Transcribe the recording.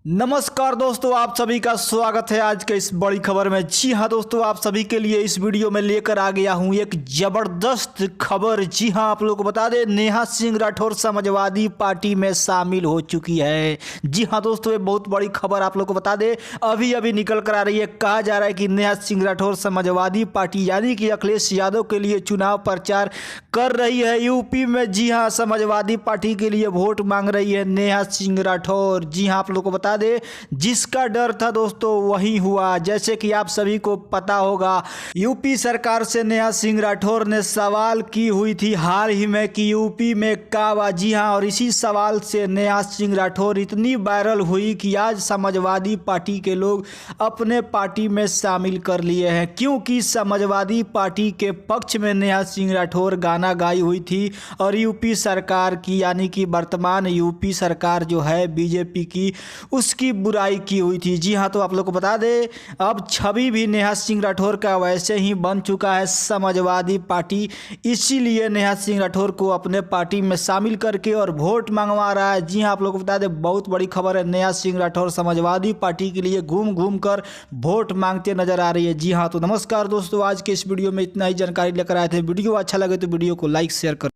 नमस्कार दोस्तों, आप सभी का स्वागत है आज के इस बड़ी खबर में। जी हां दोस्तों, आप सभी के लिए इस वीडियो में लेकर आ गया हूं एक जबरदस्त खबर। जी हां, आप लोगों को बता दें, नेहा सिंह राठौर समाजवादी पार्टी में शामिल हो चुकी है। जी हां दोस्तों, ये बहुत बड़ी खबर आप लोगों को बता दें, अभी अभी निकल कर आ रही है। कहा जा रहा है कि नेहा सिंह राठौर समाजवादी पार्टी यानी कि अखिलेश यादव के लिए चुनाव प्रचार कर रही है यूपी में। जी हाँ, समाजवादी पार्टी के लिए वोट मांग रही है नेहा सिंह राठौर। जी हाँ, आप लोगों को बता दे, जिसका डर था दोस्तों वही हुआ। जैसे कि आप सभी को पता होगा, यूपी सरकार से नेहा सिंह राठौर ने सवाल की हुई थी हाल ही में कि यूपी में कावा। जी हाँ, और इसी सवाल से नेहा सिंह राठौर इतनी वायरल हुई कि आज समाजवादी पार्टी के लोग अपने पार्टी में शामिल कर लिए हैं, क्योंकि समाजवादी पार्टी के पक्ष में नेहा सिंह राठौर गाना गाई हुई थी और यूपी सरकार की यानी कि वर्तमान यूपी सरकार जो है बीजेपी की, उसकी बुराई की हुई थी। जी हाँ, तो आप लोग को बता दें, अब छवि भी नेहा सिंह राठौर का वैसे ही बन चुका है समाजवादी पार्टी। इसीलिए नेहा सिंह राठौर को अपने पार्टी में शामिल करके और वोट मंगवा रहा है। जी हाँ, आप लोग को बता दें, बहुत बड़ी खबर है। नेहा सिंह राठौर समाजवादी पार्टी के लिए घूम घूम कर वोट मांगते नजर आ रही है। जी हाँ, तो नमस्कार दोस्तों, आज के इस वीडियो में इतना ही जानकारी लेकर आए थे। वीडियो अच्छा लगे तो वीडियो को लाइक शेयर कर